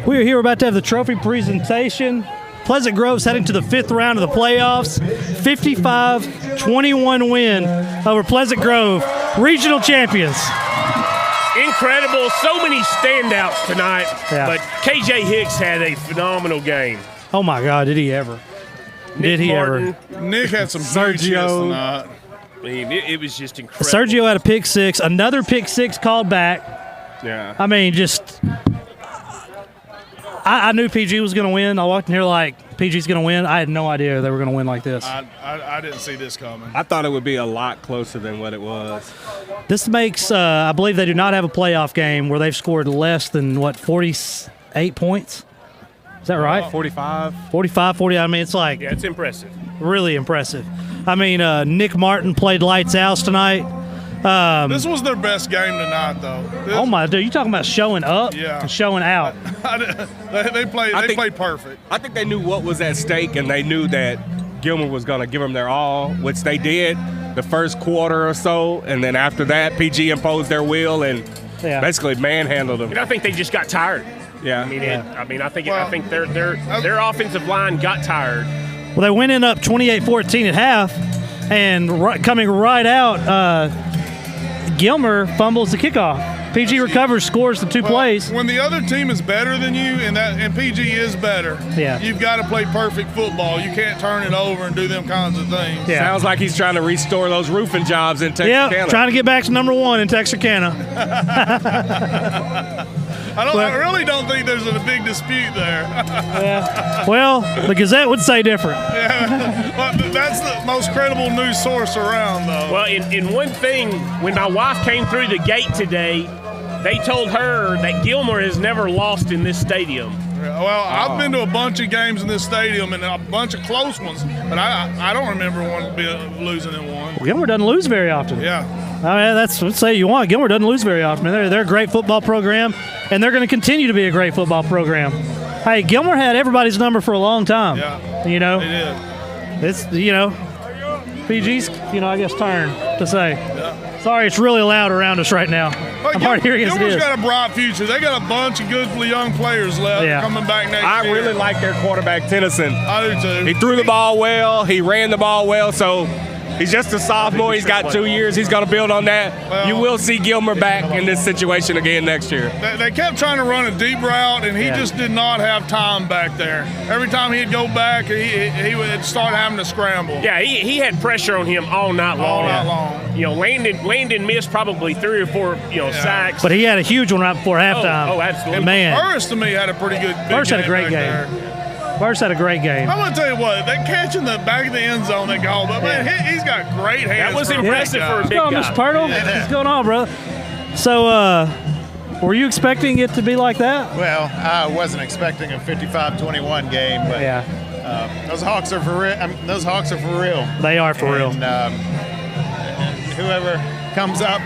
We are here about to have the trophy presentation. Pleasant Grove's heading to the 5th round of the playoffs. 55-21 win over Pleasant Grove, regional champions. Incredible. So many standouts tonight. Yeah. But KJ Hicks had a phenomenal game. Oh, my God, did he ever. Nick Martin, Nick had some Sergio tonight. I mean, it was just incredible. Sergio had a pick six. Another pick six called back. Yeah. I mean, just I knew PG was going to win. I walked in here like PG's going to win. I had no idea they were going to win like this. I didn't see this coming. I thought it would be a lot closer than what it was. This makes, I believe they do not have a playoff game where they've scored less than, 48 points? Is that right? 45. 45, 40. I mean, it's like Yeah, it's impressive. really impressive. I mean, Nick Martin played lights out tonight. This was their best game tonight, though. Oh, my dude. You talking about showing up Yeah. and showing out. They played perfect. I think they knew what was at stake, and they knew that Gilmer was going to give them their all, which they did the first quarter or so, and then after that, PG imposed their will and basically manhandled them. And I think they just got tired. Yeah. I think their offensive line got tired. Well, they went in up 28-14 at half, and coming right out, Gilmer fumbles the kickoff. PG recovers, scores the two plays. When the other team is better than you, and PG is better, you've got to play perfect football. You can't turn it over and do them kinds of things. Yeah. Sounds like he's trying to restore those roofing jobs in Texarkana. Yeah, trying to get back to number one in Texarkana. I really don't think there's a big dispute there. Yeah. Well, the Gazette would say different. But that's the most credible news source around, though. Well, in one thing, when my wife came through the gate today, they told her that Gilmer has never lost in this stadium. Well, I've been to a bunch of games in this stadium and a bunch of close ones, but I don't remember one losing in one. Well, Gilmer doesn't lose very often. Yeah. I mean, let's say you want. Gilmer doesn't lose very often. They're a great football program, and they're going to continue to be a great football program. Hey, Gilmer had everybody's number for a long time. Yeah. You know? They did. It's, PG's, I guess, turn to say. Yeah. Sorry, it's really loud around us right now. I'm hard of hearing as it Gilmer's is. got a bright future. They got a bunch of good young players left coming back next year. I really like their quarterback, Tennyson. I do too. He threw the ball well. He ran the ball well. So he's just a sophomore. He's got 2 years. He's going to build on that. Well, you will see Gilmer back in this situation again next year. They kept trying to run a deep route, and he just did not have time back there. Every time he'd go back, he would start having to scramble. Yeah, he had pressure on him all night long. Landon missed probably 3 or 4 sacks. But he had a huge one right before halftime. Oh, absolutely. Man. Burris, to me, had a pretty good Burris had a great game. there. Burris had a great game. I'm going to tell you what, that catch in the back of the end zone they called up, man, he's got great hands. That was for a impressive big for a guy. big What's going on, Mr. Pirtle? What's going on, brother? So, were you expecting it to be like that? Well, I wasn't expecting a 55-21 game, but those Hawks are for real. Those Hawks are for real. They are for real. And whoever comes up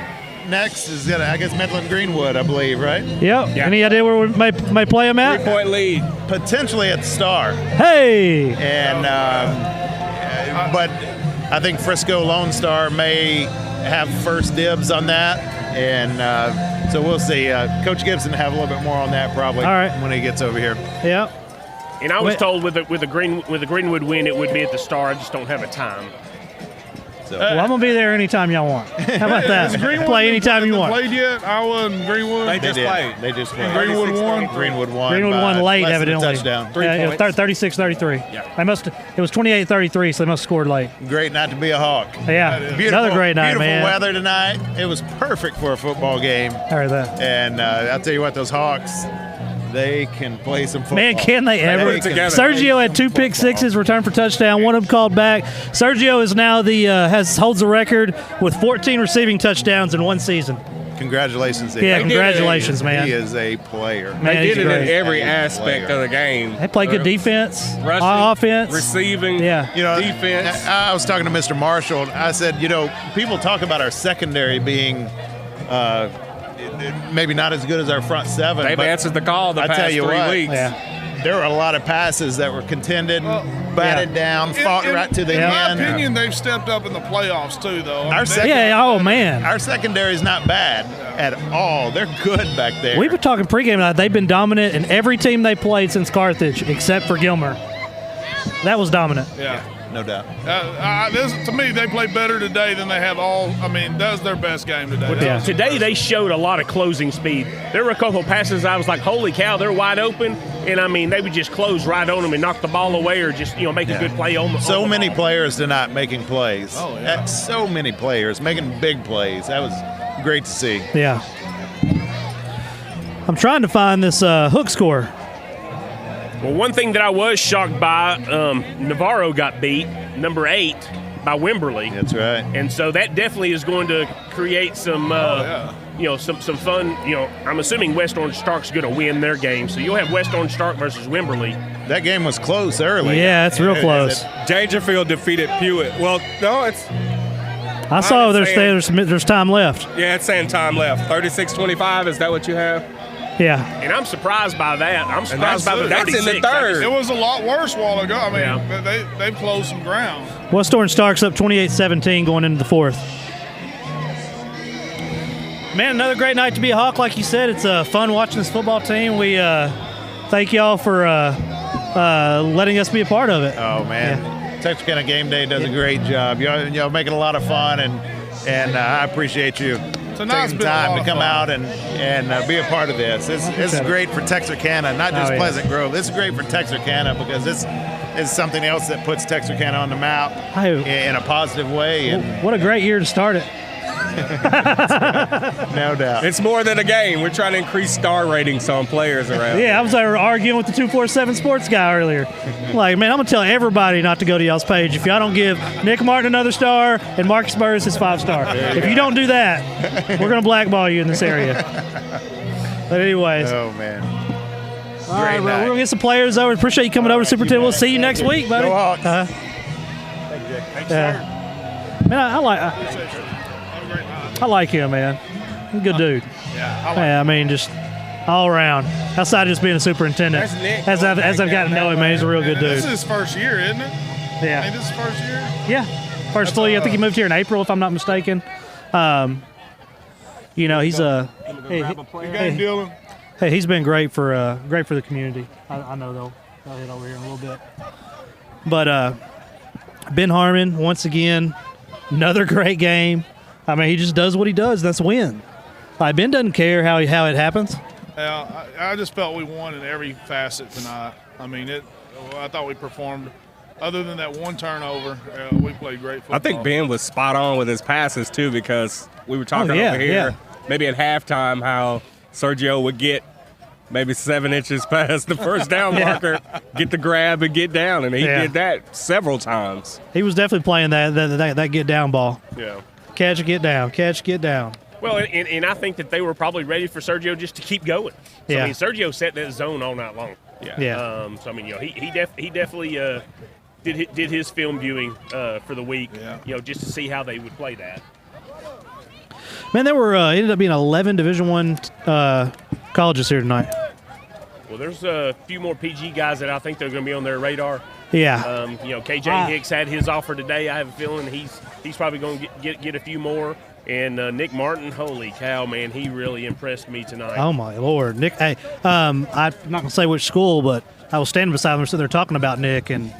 next is gonna, I guess, Midland Greenwood, I believe, right? Yep. Yeah. Any idea where we may play him at? 3-point lead. Potentially at the Star. Hey! And but I think Frisco Lone Star may have first dibs on that, and so we'll see. Coach Gibson will have a little bit more on that probably when he gets over here. Yep. And I was told with the Greenwood win, it would be at the Star. I just don't have a time. So, Well, I'm going to be there anytime y'all want. How about that? Play anytime you want. Played yet? Iowa and Greenwood? They just played. They just played. Greenwood won? Greenwood won. Greenwood won late, less than a evidently. touchdown. 3 Yeah, it was points. 36-33. Yeah. It was 28-33, so they must have scored late. Great night to be a Hawk. Yeah, another great night, beautiful man. weather tonight. It was perfect for a football game. I heard that. And I'll tell you what, those Hawks, they can play some football. Man, can they ever? They can Sergio had 2 pick sixes, returned for touchdown. One of them called back. Sergio is now holds the record with 14 receiving touchdowns in one season. Congratulations. Yeah, congratulations, man. He is a player. Man, They he's did it great. in every aspect of the game. They play good defense, Rushing, offense, receiving, defense. I was talking to Mr. Marshall. I said, people talk about our secondary being maybe not as good as our front seven. They've but answered the call the I past tell you 3 what, weeks. Yeah. there were a lot of passes that were contended, batted down, fought right to the end. In my opinion, they've stepped up in the playoffs too, though. Our secondary is not bad at all. They're good back there. We were talking pregame. They've been dominant in every team they played since Carthage, except for Gilmer. That was dominant. Yeah. No doubt. To me, they play better today than they have all. I mean, that's their best game today. Today they showed a lot of closing speed. There were a couple of passes I was like, holy cow, they're wide open. And, I mean, they would just close right on them and knock the ball away or just, make a good play on the So on many ball. players tonight making plays. Oh, yeah. So many players making big plays. That was great to see. Yeah. I'm trying to find this hook score. Well, one thing that I was shocked by, Navarro got beat, number 8, by Wimberley. That's right. And so that definitely is going to create some, some fun. I'm assuming West Orange Stark's going to win their game. So you'll have West Orange Stark versus Wimberley. That game was close early. Yeah, it's real close. Dangerfield defeated Pewitt. Well, no, it's. I saw there's time left. Yeah, it's saying time left. 36-25. Is that what you have? Yeah. And I'm surprised by that. I'm surprised by the 36. That's in the third. It was a lot worse a while ago. I mean, they've closed some ground. West Orange Stark's up 28-17 going into the fourth. Man, another great night to be a Hawk. Like you said, it's fun watching this football team. We thank y'all for letting us be a part of it. Oh, man. Yeah. Texarkana Game Day does a great job. Y'all make it a lot of fun, and I appreciate you taking time to come out and be a part of this. This is great for Texarkana, not just Pleasant Grove. This is great for Texarkana because this is something else that puts Texarkana on the map in a positive way. And what a great year to start it. No doubt. It's more than a game. We're trying to increase star ratings on players around. Yeah, I was arguing with the 247 Sports guy earlier. Like, man, I'm going to tell everybody not to go to y'all's page if y'all don't give Nick Martin another star and Marcus Burris his 5-star. If you don't do that, we're going to blackball you in this area. But anyways. Oh, man. All right, bro, we're going to get some players over. Appreciate you coming over to Superintendent. We'll see you next week, buddy. Go Hawks. Thanks, sir. Man, I like him, man. He's a good dude. I mean, just all around. Outside of just being a superintendent. As I've gotten to know him, man, he's a real good dude. This is his first year, isn't it? Yeah. I mean, this is his first year? Yeah. First full year. I think he moved here in April, if I'm not mistaken. He's Hey, he's been great for the community. I know they'll hit over here in a little bit. But Ben Harmon, once again, another great game. I mean, he just does what he does. That's win. Like, Ben doesn't care how it happens. Yeah, I just felt we won in every facet tonight. I mean, I thought we performed. Other than that one turnover, we played great football. I think Ben was spot on with his passes, too, because we were talking over here, maybe at halftime, how Sergio would get maybe 7 inches past the first down marker, get the grab and get down, and he did that several times. He was definitely playing that get down ball. Yeah. Catch, get down. Catch, get down. Well, and I think that they were probably ready for Sergio just to keep going. So, Yeah. I mean, Sergio set that zone all night long. Yeah. So I mean, he definitely did his film viewing for the week. Yeah. Just to see how they would play that. Man, there were ended up being 11 Division I colleges here tonight. Well, there's a few more PG guys that I think they're going to be on their radar. Yeah. KJ Hicks had his offer today. I have a feeling he's probably going to get a few more. And Nick Martin, holy cow, man, he really impressed me tonight. Oh my Lord, Nick! Hey, I'm not going to say which school, but I was standing beside them, sitting there talking about Nick, and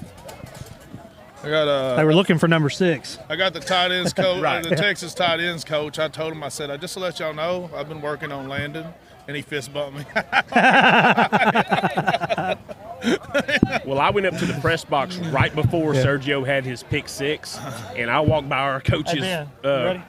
they were looking for number 6. I got the tight ends coach, Right. the Texas tight ends coach. I told him, I said, just to let y'all know, I've been working on Landon, and he fist bumped me. Well, I went up to the press box right before Sergio had his pick 6, and I walked by our coach's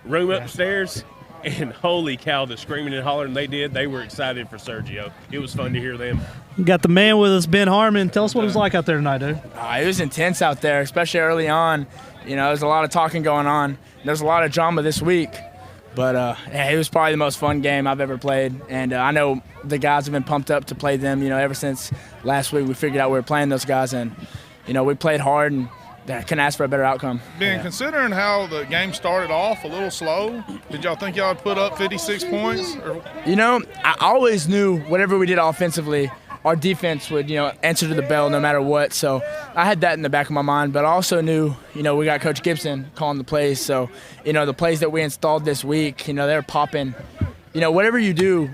room upstairs, and holy cow, the screaming and hollering they did, they were excited for Sergio. It was fun to hear them. We got the man with us, Ben Harmon. Tell us what it was like out there tonight, dude. It was intense out there, especially early on. There's a lot of talking going on. There's a lot of drama this week. But it was probably the most fun game I've ever played. And I know the guys have been pumped up to play them, ever since last week we figured out we were playing those guys. And, we played hard and couldn't ask for a better outcome. Ben, considering how the game started off a little slow, did y'all think y'all would put up 56 points? I always knew whatever we did offensively, our defense would, answer to the bell no matter what. So I had that in the back of my mind, but I also knew, we got Coach Gibson calling the plays. So, the plays that we installed this week, they're popping. Whatever you do,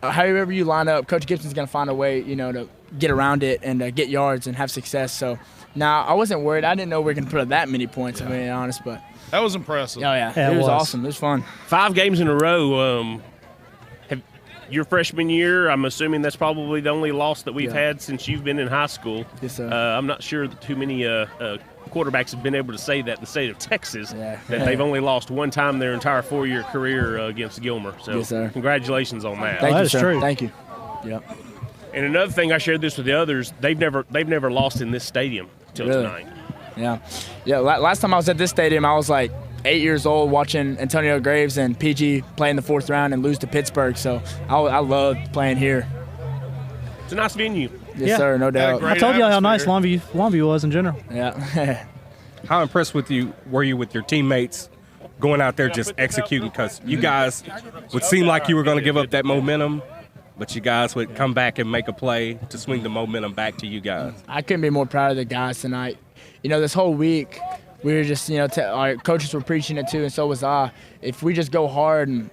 however you line up, Coach Gibson's going to find a way, to get around it and get yards and have success. So now I wasn't worried. I didn't know we were going to put up that many points, to be honest, but that was impressive. Oh, yeah. It was awesome. It was fun. 5 games in a row. Your freshman year, I'm assuming that's probably the only loss that we've had since you've been in high school. Yes, sir. I'm not sure that too many quarterbacks have been able to say that in the state of Texas, that they've only lost one time their entire 4-year career against Gilmer. So yes, sir. Congratulations on that. Thank you, that's sir. true. Thank you. Yep. And another thing, I shared this with the others, they've never lost in this stadium till tonight. Yeah. Last time I was at this stadium, I was like 8 years old watching Antonio Graves and PG play in the 4th round and lose to Pittsburgh. So I loved playing here. It's a nice venue. Yes, sir, no doubt. I told you how nice Longview was in general. Yeah. How impressed were you with your teammates going out there just executing? Because you guys would seem like you were going to give up that momentum, but you guys would come back and make a play to swing the momentum back to you guys. I couldn't be more proud of the guys tonight. This whole week, we were just, our coaches were preaching it too, and so was I. If we just go hard and,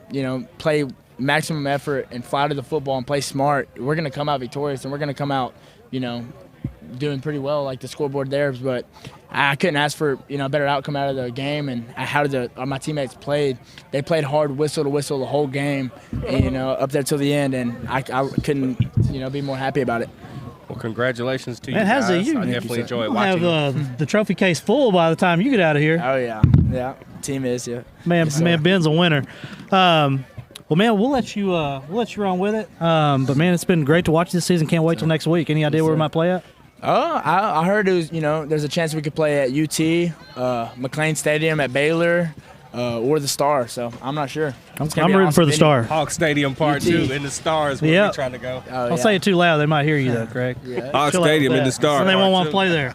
play maximum effort and fly to the football and play smart, we're going to come out victorious, and we're going to come out, doing pretty well like the scoreboard there. But I couldn't ask for, a better outcome out of the game, and how did my teammates played. They played hard whistle to whistle the whole game, and, up there till the end, and I couldn't, be more happy about it. Well, congratulations to you Man, guys. you I definitely enjoy We'll watching. have the trophy case full by the time you get out of here. Oh, yeah. Yeah, team is, yeah. Man, Yes, man, Ben's a winner. Well, man, we'll let you run with it. But man, it's been great to watch this season. Can't wait till next week. Any idea where we might play at? Oh, I heard it was, there's a chance we could play at UT, McLean Stadium at Baylor, or the Star. So I'm not sure. I'm rooting for the Star. Hawk Stadium Part 2 in the Stars where we're trying to go. Oh, Don't say it too loud. They might hear you, though, Craig. Hawk Stadium in the Stars. And they won't want to play there.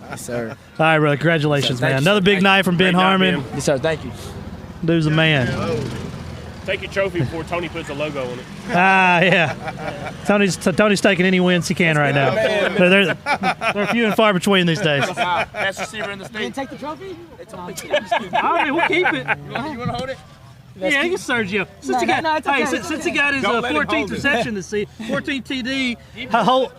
Yes, sir. All right, brother. Congratulations, man. Another big night from Ben Harmon. Yes, sir. Thank you. Dude's a man. Take your trophy before Tony puts a logo on it. Yeah. Tony's taking any wins he can right now. They're few and far between these days. Best receiver in the state. Take the trophy? I mean, we'll keep it. You want to hold it? Yeah, I guess Sergio. Since he got his 14th reception this season, 14th TD,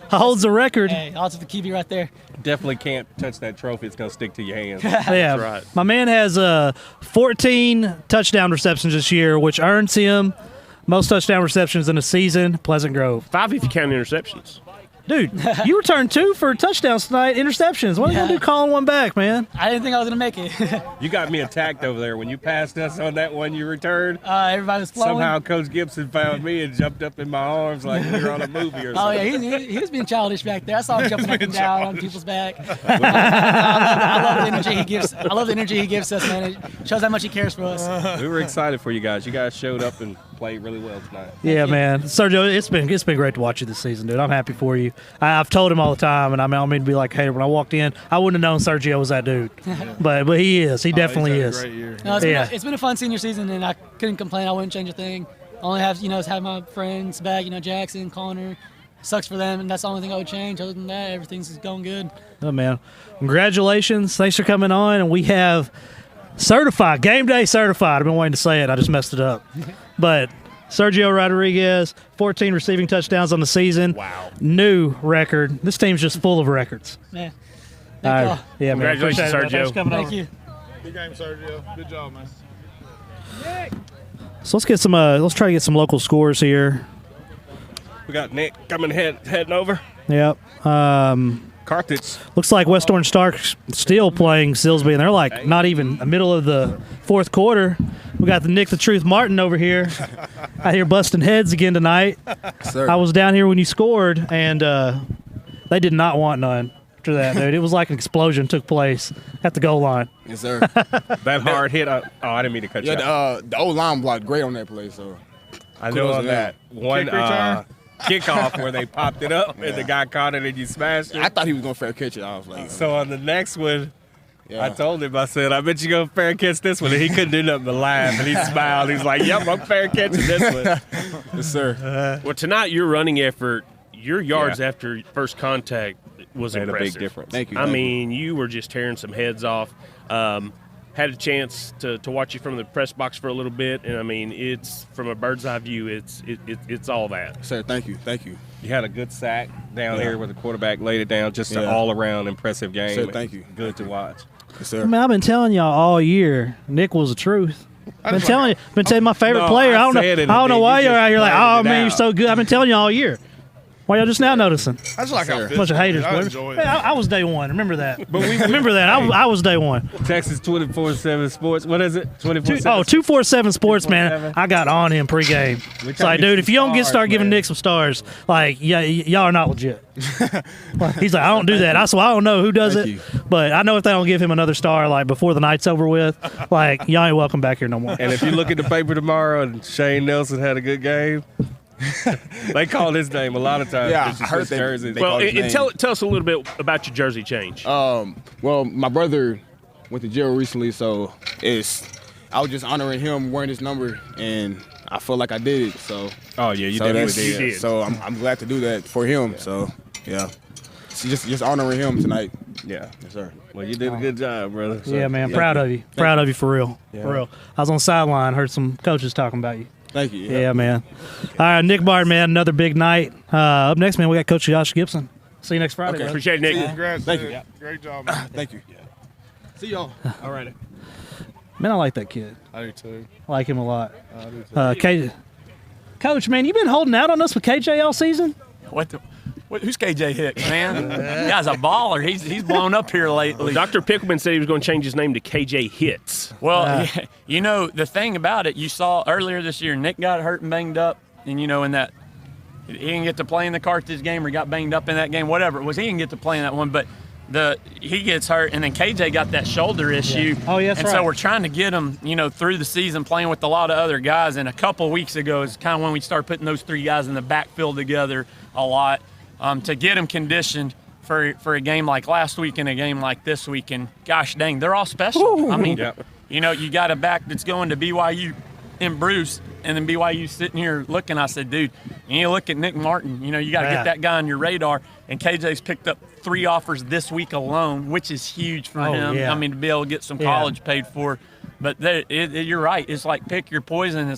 holds the record. Hey, odds of the QB right there. Definitely can't touch that trophy. It's going to stick to your hands. Yeah, right. My man has 14 touchdown receptions this year, which earns him most touchdown receptions in a season. Pleasant Grove. 5 if you count interceptions. Dude, you returned 2 for touchdowns tonight, interceptions. What are you going to do calling one back, man? I didn't think I was going to make it. You got me attacked over there when you passed us on that one you returned. Everybody was flowing. Somehow Coach Gibson found me and jumped up in my arms like we were on a movie or something. Oh, yeah, he was being childish back there. I saw him jumping up and down on people's back. I love the energy he gives. I love the energy he gives us, man. It shows how much he cares for us. We were excited for you guys. You guys showed up and played really well tonight. Yeah, man. Sergio, it's been great to watch you this season, dude. I'm happy for you. I've told him all the time, and I mean to be like, hey, when I walked in, I wouldn't have known Sergio was that dude. but he is. He definitely he's had is. a great year. No, it's been a fun senior season, and I couldn't complain. I wouldn't change a thing. I only have my friends back, Jackson, Connor. Sucks for them, and that's the only thing I would change. Other than that, everything's going good. Oh, man. Congratulations. Thanks for coming on, and we have certified, game day certified. I've been waiting to say it. I just messed it up. But Sergio Rodriguez, 14 receiving touchdowns on the season. Wow. New record. This team's just full of records. Man. All right. Yeah, man. Congratulations, Appreciate it, man. Sergio. Thanks for coming Thank over. you. Good game, Sergio. Good job, man. So let's get some. Let's try to get some local scores here. We got Nick coming heading over. Yep. Carthage. Looks like West Orange Stark's still playing Silsbee, and they're like not even the middle of the fourth quarter. We got the Nick the Truth Martin over here, out here busting heads again tonight. Sir. I was down here when you scored, and they did not want none after that, dude. It was like an explosion took place at the goal line. Yes, sir. That hard hit. I didn't mean to cut you off. The old line blocked great on that play, so. I know kudos on to that one Kick return? kickoff where they popped it up and the guy caught it and you smashed it. I thought he was going to fair catch it. I was like, So on the next one, yeah. I told him, I said, I bet you go fair catch this one. And he couldn't do nothing but laugh. And he smiled. He's like, yep, I'm fair catching this one. Yes, sir. Well, tonight your running effort, your yards after first contact was Made impressive. a big difference. Thank you. I mean, you were just tearing some heads off. Had a chance to watch you from the press box for a little bit, and I mean, it's from a bird's eye view. It's all that. Sir, thank you. Thank you. You had a good sack down here where the quarterback laid it down. Just an all-around impressive game. Sir, thank you. Good to watch. Yes, sir. I mean, I've been telling y'all all year, Nick was the truth. Been telling my favorite No, player. I don't know. said it, I don't know and why you you're just out here like, blurted oh it man, you're out. so good. I've been telling you all year. Why y'all just now noticing? That's like how Bunch of haters. I boy. enjoy Hey, it. I was day one. Remember that. But we remember that. I was day one. Texas 24/7 Sports. What is it? 24/7. 247 Sports, man. 247. I got on him pregame. It's trying like, to get dude, if you don't stars, start giving man. Nick some stars, like, yeah, y'all are not legit. He's like, I don't do that. I don't know who does Thank it, you. but I know if they don't give him another star, like before the night's over with, like, y'all ain't welcome back here no more. And if you look at the paper tomorrow and Shane Nelson had a good game, they call his name a lot of times. Yeah, It's just I heard his they- jersey. they Well, called his and name. tell us a little bit about your jersey change. Well, my brother went to jail recently, so I was just honoring him wearing his number, and I felt like I did it. So Oh yeah, you so definitely that's- did. You did. So I'm glad to do that for him. So yeah, so just honoring him tonight. Yeah. Yes, sir. Well, you did a good job, brother. So, Yeah, man, proud of you. Proud of you for real. For real. I was on the sideline, heard some coaches talking about you. Thank you. Yeah, man. All right, Nick Barton, man, another big night. Up next, man, we got Coach Josh Gibson. See you next Friday. Okay. brother. Appreciate it, Nick. Congrats. Thank dude. you. Great job, man. Thank you. See y'all. All right. Man, I like that kid. I do too. I like him a lot. I do too. KJ, Coach, man, you been holding out on us with KJ all season? Who's KJ Hicks, man? Guy's a baller. He's blown up here lately. Dr. Pickleman said he was going to change his name to KJ Hits. Well, you know, the thing about it, you saw earlier this year, Nick got hurt and banged up, and you know, in that he didn't get to play in the Carthage game or got banged up in that game, whatever it was, he didn't get to play in that one, but he gets hurt, and then KJ got that shoulder issue. Oh, yeah, that's and right. so we're trying to get him, you know, through the season playing with a lot of other guys, and a couple weeks ago is kind of when we started putting those three guys in the backfield together a lot. To get them conditioned for a game like last week and a game like this week. And gosh dang, they're all special. I mean, you know, you got a back that's going to BYU in Bruce, and then BYU sitting here looking. I said, dude, you need to look at Nick Martin. You know, you got to get that guy on your radar. And KJ's picked up 3 offers this week alone, which is huge for him. yeah. I mean, to be able to get some college paid for. But you're right. It's like pick your poison.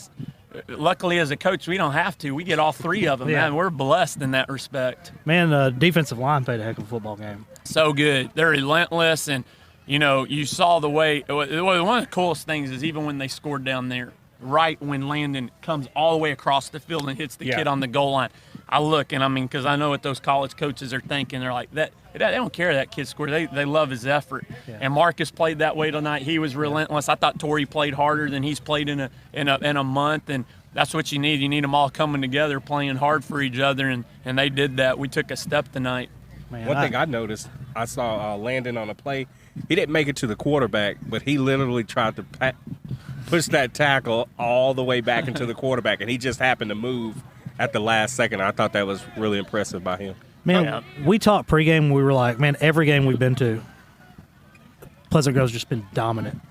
Luckily, as a coach, we don't have to. We get all 3 of them, man. We're blessed in that respect. Man, the defensive line played a heck of a football game. So good. They're relentless, and, you know, you saw the way – one of the coolest things is even when they scored down there, right when Landon comes all the way across the field and hits the kid on the goal line, I look, and I mean, because I know what those college coaches are thinking. They're like, they don't care that kid scored. They love his effort. Yeah. And Marcus played that way tonight. He was relentless. I thought Torrey played harder than he's played in a month, and that's what you need. You need them all coming together, playing hard for each other, and they did that. We took a step tonight. Man, One thing I noticed, I saw Landon on a play. He didn't make it to the quarterback, but he literally tried to push that tackle all the way back into the quarterback, and he just happened to move at the last second. I thought that was really impressive by him. Man, we talked pregame. We were like, man, every game we've been to, Pleasant Grove's just been dominant.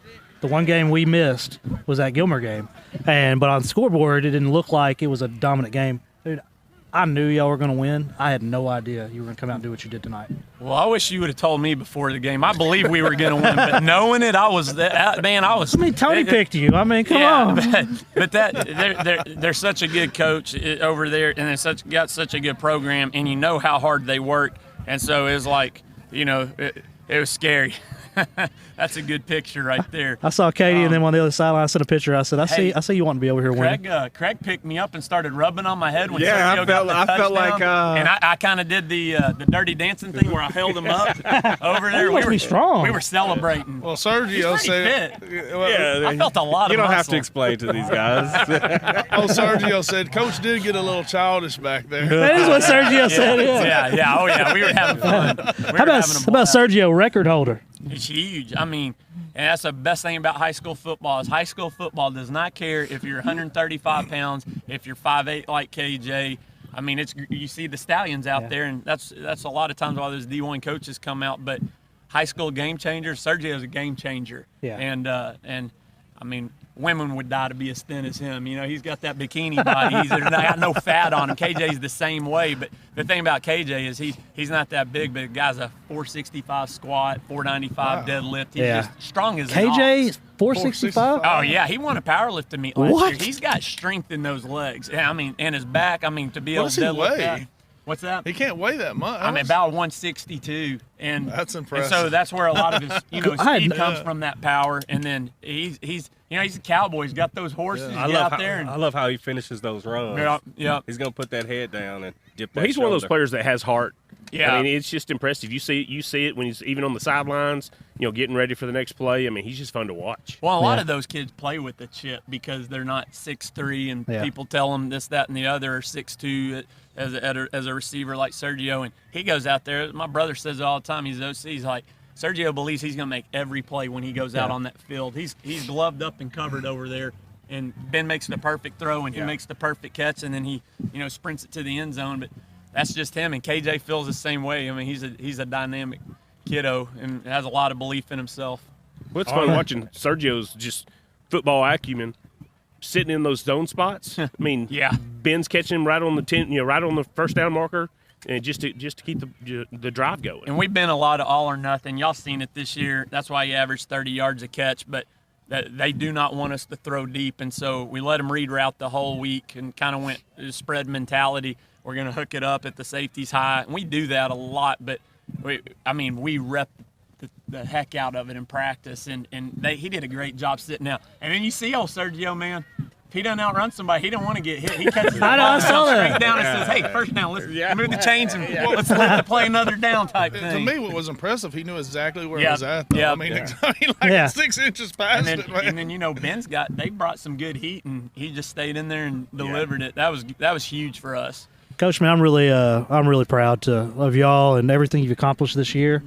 The one game we missed was that Gilmer game, but on the scoreboard, it didn't look like it was a dominant game. Dude, I knew y'all were going to win. I had no idea you were going to come out and do what you did tonight. Well, I wish you would have told me before the game. I believe we were going to win, but knowing it, I was. I mean, Tony picked you. I mean, come on. But they're such a good coach over there, and they got such a good program, and you know how hard they work, and so it was like, you know, it was scary. That's a good picture right there. I saw Katie and then on the other sideline, I sent a picture. I said, I see you want to be over here winning. Craig picked me up and started rubbing on my head when Yeah, Sergio got the touchdown. And I kind of did the dirty dancing thing where I held him up over there. You must be strong. We were celebrating. Well, Sergio said, I felt a lot of You don't have muscle. to explain to these guys. Sergio said, Coach did get a little childish back there. That is what Sergio said. Yeah. Oh, yeah. We were having fun. How about Sergio, record holder? It's huge. I mean, and that's the best thing about high school football is high school football does not care if you're 135 pounds, if you're 5'8" like KJ. I mean, you see the Stallions out there, and that's a lot of times why those D1 coaches come out. But high school game changers, Sergio's a game changer. Yeah. And I mean, women would die to be as thin as him. You know, he's got that bikini body. He's got no fat on him. KJ's the same way. But the thing about KJ is he's not that big, but the guy's a 465 squat, 495 deadlift. He's just strong as an ox. KJ 465? Oh, yeah. He won a powerlifting meet last What? year. He's got strength in those legs. Yeah, I mean, and his back. I mean, to be able What to does he deadlift weigh? that. What's that? He can't weigh that much. I mean, about 162, and that's impressive. And so that's where a lot of his, speed comes from, that power. And then he's a cowboy. He's got those horses. I love how he finishes those runs. Yeah. He's gonna put that head down and dip that. Well, he's one of those players that has heart. Yeah. I mean, it's just impressive. You see it when he's even on the sidelines, getting ready for the next play. I mean, he's just fun to watch. Well, a lot of those kids play with the chip because they're not 6'3", and people tell them this, that, and the other, or 6'2", as a receiver like Sergio, and he goes out there. My brother says it all the time. He's OC. He's like, Sergio believes he's going to make every play when he goes out on that field. He's gloved up and covered over there, and Ben makes the perfect throw, and he makes the perfect catch, and then he sprints it to the end zone. But that's just him, and KJ feels the same way. I mean, he's a dynamic kiddo and has a lot of belief in himself. Well, it's fun watching Sergio's just football acumen. Sitting in those zone spots. I mean, Ben's catching him right on the 10, right on the first down marker, and just to keep the drive going. And we've been a lot of all or nothing. Y'all seen it this year. That's why he averaged 30 yards a catch. But they do not want us to throw deep, and so we let them read route the whole week and kind of went spread mentality. We're going to hook it up at the safeties high, and we do that a lot. But we rep the heck out of it in practice, and he did a great job sitting out. And then you see old Sergio, man, if he doesn't outrun somebody, he don't want to get hit. He catches the ball straight down and says, hey, first down, let's move the chains and let's let the play another down type thing. To me, what was impressive, he knew exactly where it was at. Though. Yeah. I mean, 6 inches past it. And then Ben's they brought some good heat, and he just stayed in there and delivered it. That was huge for us. Coach, man, I'm really proud of y'all and everything you've accomplished this year.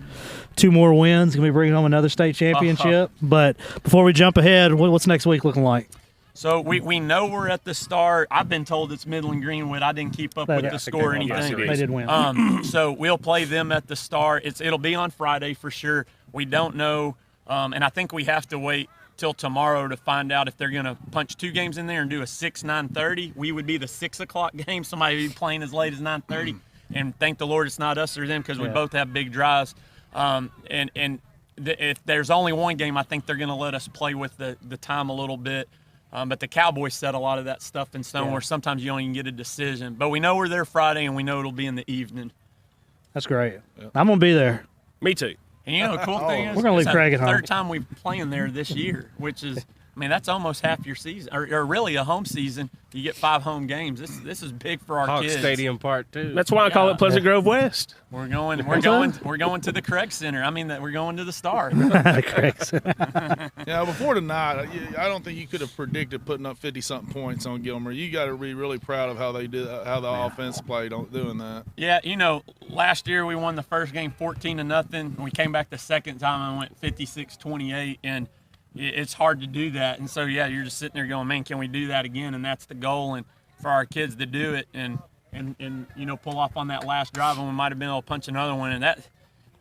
2 more wins, gonna be bringing home another state championship. But before we jump ahead, what's next week looking like? So we know we're at the start. I've been told it's Midland Greenwood. I didn't keep up with the score or anything. They did win. So we'll play them at the start. It'll be on Friday for sure. We don't know, and I think we have to wait till tomorrow to find out if they're going to punch 2 games in there and do a 6-9:30. We would be the 6 o'clock game. Somebody would be playing as late as 9:30. And thank the Lord it's not us or them because we both have big drives. If there's only one game, I think they're going to let us play with the time a little bit. But the Cowboys set a lot of that stuff in stone where sometimes you don't even get a decision. But we know we're there Friday, and we know it'll be in the evening. That's great. I'm going to be there. Me too. And the cool thing is, we're going to leave Craig at home. Third time we've playing there this year, which is, that's almost half your season, or really a home season. You get 5 home games. This is big for our Hawk kids. Stadium Part 2. That's why I call it Pleasant Grove West. We're going to the Craig Center. We're going to the Star. Craig Center. Before tonight, I don't think you could have predicted putting up 50-something points on Gilmer. You got to be really proud of how they did, how the offense played on doing that. Yeah, last year we won the first game 14-0. We came back the second time and went 56-28, and it's hard to do that. And so, you're just sitting there going, man, can we do that again? And that's the goal, and for our kids to do it and pull off on that last drive, and we might have been able to punch another one. And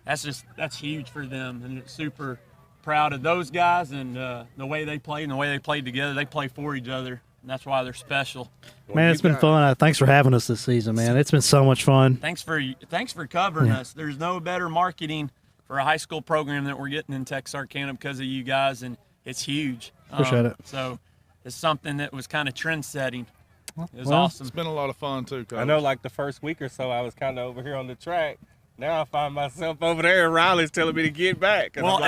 that's huge for them. And super proud of those guys and the way they played and the way they played together. They play for each other, and that's why they're special. Man, it's been fun. Thanks for having us this season, man. It's been so much fun. Thanks for covering us. There's no better marketing for a high school program that we're getting in Texarkana because of you guys, and it's huge. Appreciate it. So it's something that was kind of trend-setting. It was awesome. It's been a lot of fun, too, Coach. I know, the first week or so, I was kind of over here on the track. Now I find myself over there, and Riley's telling me to get back. Well,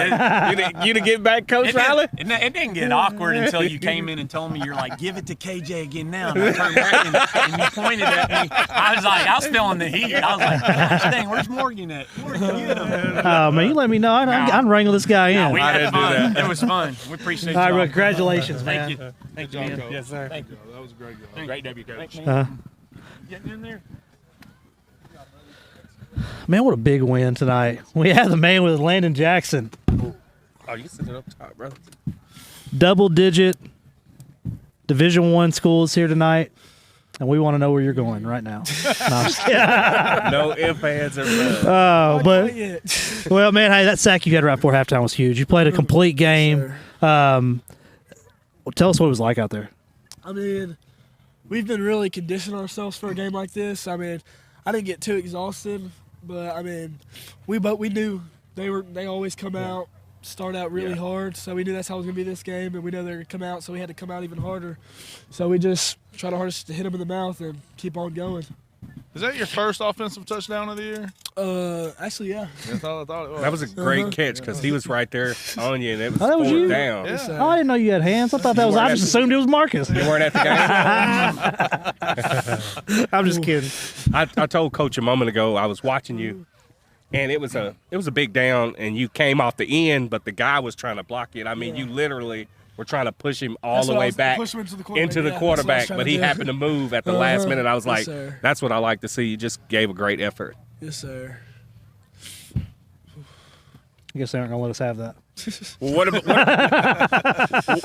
you to get back, Coach Riley? It didn't get awkward until you came in and told me, you're like, give it to KJ again now. And I turned back and you pointed at me. I was feeling the heat. I was like, gosh dang, where's Morgan at? Morgan, get him. Oh, man, you let me know. I can wrangle this guy in. We had fun. It was fun. We appreciate you. All right, congratulations, man. Thank you, man. Yes, sir. Thank you. That was a great job. Great W, Coach. Getting in there. Man, what a big win tonight. We have the man with Landon Jackson. Oh, you sit it up top, bro. Double-digit Division I schools here tonight, and we want to know where you're going right now. No ifs, ands, or buts. Well, man, hey, that sack you had right before halftime was huge. You played a complete game. Well, tell us what it was like out there. I mean, we've been really conditioning ourselves for a game like this. I mean, I didn't get too exhausted, but I mean, we knew they always come out, start out really hard, so we knew that's how it was gonna be this game, and we know they're gonna come out, so we had to come out even harder. So we just tried our hardest to hit them in the mouth and keep on going. Is that your first offensive touchdown of the year? Actually, yeah. I thought it was. That was a great catch because he was right there on you, and it was, that was you? down. Yeah. Oh, I didn't know you had hands. I thought that was. I just assumed it was Marcus. You weren't at the game. I'm just kidding. I told Coach a moment ago I was watching you, and it was a big down, and you came off the end, but the guy was trying to block it. I mean, you literally were trying to push him all the way back into the quarterback, but he happened to move at the last minute. I was like, that's what I like to see. You just gave a great effort. Yes, sir. I guess they aren't going to let us have that. Well,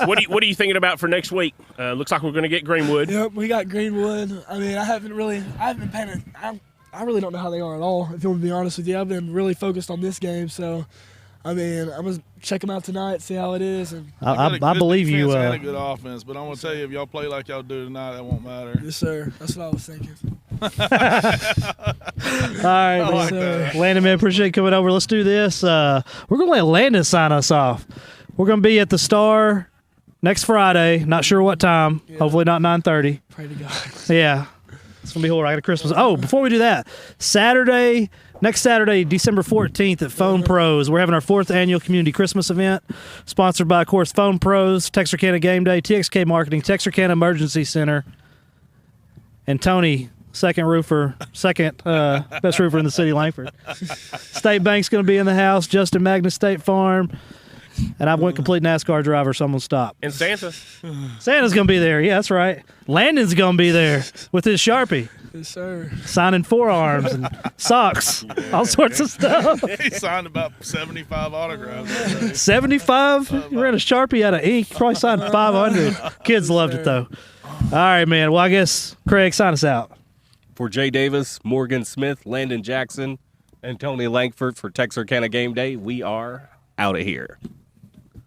what are you thinking about for next week? Looks like we're going to get Greenwood. Yep, we got Greenwood. I mean, I haven't been paying. I really don't know how they are at all. If you want to be honest with you, I've been really focused on this game. So, I mean, I'm gonna check them out tonight, see how it is. And I believe you. And a good offense, but I'm gonna tell you, if y'all play like y'all do tonight, that won't matter. Yes, sir. That's what I was thinking. All right, Landon, man, appreciate you coming over. Let's do this. We're gonna let Landon sign us off. We're gonna be at the Star next Friday. Not sure what time. Yeah. Hopefully not 9:30. Pray to God. Yeah. It's going to be horrible. I got a Christmas. Oh, before we do that, next Saturday, December 14th at Phone Pros, we're having our 4th annual community Christmas event, sponsored by, of course, Phone Pros, Texarkana Game Day, TXK Marketing, Texarkana Emergency Center, and Tony, best roofer in the city of Langford. State Bank's going to be in the house, Justin Magnus State Farm, and I went complete NASCAR driver, so I'm going to stop. And Santa. Santa's going to be there. Yeah, that's right. Landon's going to be there with his Sharpie. Yes, sir. Signing forearms and socks, all sorts of stuff. He signed about 75 autographs. 75? You ran a Sharpie out of ink. Probably signed 500. Kids loved it, though. All right, man. Well, I guess, Craig, sign us out. For Jay Davis, Morgan Smith, Landon Jackson, and Tony Langford for Texarkana Game Day, we are out of here.